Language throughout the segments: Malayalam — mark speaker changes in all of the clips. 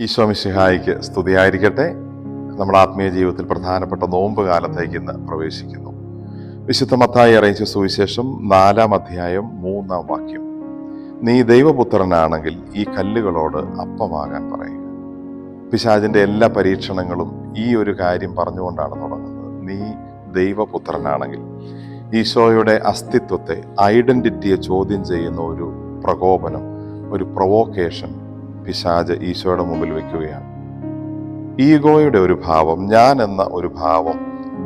Speaker 1: ഈശോ മിശിഹായിക്ക് സ്തുതിയായിരിക്കട്ടെ. നമ്മുടെ ആത്മീയ ജീവിതത്തിൽ പ്രധാനപ്പെട്ട നോമ്പ് കാലത്തേക്ക് ഇന്ന് പ്രവേശിക്കുന്നു. വിശുദ്ധ മത്തായി അറിയിച്ച സുവിശേഷം 4-ാം അധ്യായം 3-ാം വാക്യം. നീ ദൈവപുത്രനാണെങ്കിൽ ഈ കല്ലുകളോട് അപ്പമാകാൻ പറയുക. പിശാചിന്റെ എല്ലാ പരീക്ഷണങ്ങളും ഈ ഒരു കാര്യം പറഞ്ഞുകൊണ്ടാണ് തുടങ്ങുന്നത്. നീ ദൈവപുത്രനാണെങ്കിൽ. ഈശോയുടെ അസ്തിത്വത്തെ, ഐഡന്റിറ്റിയെ ചോദ്യം ചെയ്യുന്ന ഒരു പ്രകോപനം, ഒരു പ്രൊവോക്കേഷൻ പിശാച് ഈശോയുടെ മുമ്പിൽ വെക്കുകയാണ്. ഈഗോയുടെ ഒരു ഭാവം, ഞാൻ എന്ന ഒരു ഭാവം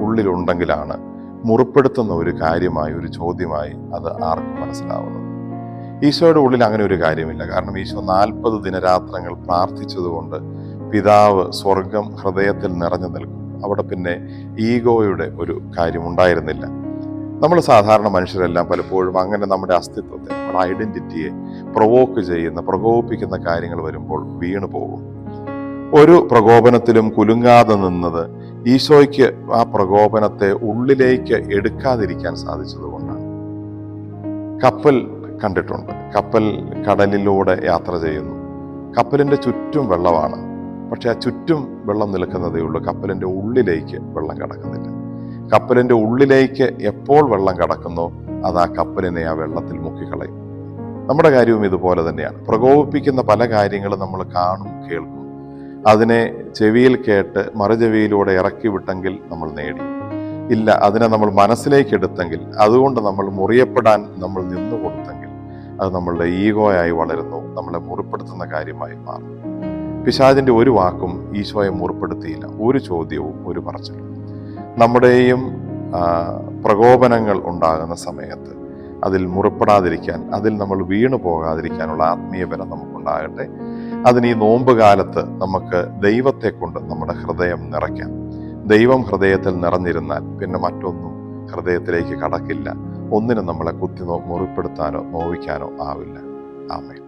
Speaker 1: ഉള്ളിലുണ്ടെങ്കിലാണ് മുറിപ്പെടുത്തുന്ന ഒരു കാര്യമായി, ഒരു ചോദ്യമായി അത് ആർക്കും മനസ്സിലാവുന്നത്. ഈശോയുടെ ഉള്ളിൽ അങ്ങനെ ഒരു കാര്യമില്ല. കാരണം ഈശോ 40 ദിനരാത്രങ്ങൾ പ്രാർത്ഥിച്ചതുകൊണ്ട് പിതാവ് സ്വർഗം ഹൃദയത്തിൽ നിറഞ്ഞു നിൽക്കും. അവിടെ പിന്നെ ഈഗോയുടെ ഒരു കാര്യം ഉണ്ടായിരുന്നില്ല. നമ്മൾ സാധാരണ മനുഷ്യരെല്ലാം പലപ്പോഴും അങ്ങനെ നമ്മുടെ അസ്തിത്വത്തെ, നമ്മുടെ ഐഡന്റിറ്റിയെ പ്രൊവോക്ക് ചെയ്യുന്ന, പ്രകോപിപ്പിക്കുന്ന കാര്യങ്ങൾ വരുമ്പോൾ വീണു പോകും. ഒരു പ്രകോപനത്തിലും കുലുങ്ങാതെ നിന്നത് ഈശോയ്ക്ക് ആ പ്രകോപനത്തെ ഉള്ളിലേക്ക് എടുക്കാതിരിക്കാൻ സാധിച്ചതുകൊണ്ടാണ്. കപ്പൽ കണ്ടിട്ടുണ്ട്. കപ്പൽ കടലിലൂടെ യാത്ര ചെയ്യുന്നു. കപ്പലിന്റെ ചുറ്റും വെള്ളമാണ്. പക്ഷെ ആ ചുറ്റും വെള്ളം നിൽക്കുന്നതേ ഉള്ളൂ. കപ്പലിന്റെ ഉള്ളിലേക്ക് വെള്ളം കടക്കുന്നില്ല. കപ്പലിന്റെ ഉള്ളിലേക്ക് എപ്പോൾ വെള്ളം കടക്കുന്നോ അത് ആ കപ്പലിനെ ആ വെള്ളത്തിൽ മുക്കിക്കളയും. നമ്മുടെ കാര്യവും ഇതുപോലെ തന്നെയാണ്. പ്രകോപിപ്പിക്കുന്ന പല കാര്യങ്ങളും നമ്മൾ കാണും, കേൾക്കും. അതിനെ ചെവിയിൽ കേട്ട് മറുചെവിയിലൂടെ ഇറക്കി വിട്ടെങ്കിൽ നമ്മൾ നേടി. ഇല്ല, അതിനെ നമ്മൾ മനസ്സിലേക്ക് എടുത്തെങ്കിൽ, അതുകൊണ്ട് നമ്മൾ മുറിയപ്പെടാൻ നമ്മൾ നിന്നു കൊടുത്തെങ്കിൽ അത് നമ്മളുടെ ഈഗോയായി വളരുന്നു, നമ്മളെ മുറിപ്പെടുത്തുന്ന കാര്യമായി മാറും. പിശാചിന്റെ ഒരു വാക്കും ഈശോയെ മുറിപ്പെടുത്തിയില്ല. ഒരു ചോദ്യവും, ഒരു പറച്ചിലും. നമ്മുടെയും പ്രകോപനങ്ങൾ ഉണ്ടാകുന്ന സമയത്ത് അതിൽ മുറിപ്പെടാതിരിക്കാൻ, അതിൽ നമ്മൾ വീണു പോകാതിരിക്കാനുള്ള ആത്മീയ ബലം നമുക്കുണ്ടാകട്ടെ. അതിന് ഈ നോമ്പ് കാലത്ത് നമുക്ക് ദൈവത്തെ കൊണ്ട് നമ്മുടെ ഹൃദയം നിറയ്ക്കാം. ദൈവം ഹൃദയത്തിൽ നിറഞ്ഞിരുന്നാൽ പിന്നെ മറ്റൊന്നും ഹൃദയത്തിലേക്ക് കടക്കില്ല. ഒന്നിനും നമ്മളെ കുത്തി മുറിപ്പെടുത്താനോ നോവിക്കാനോ ആവില്ല. ആമേൻ.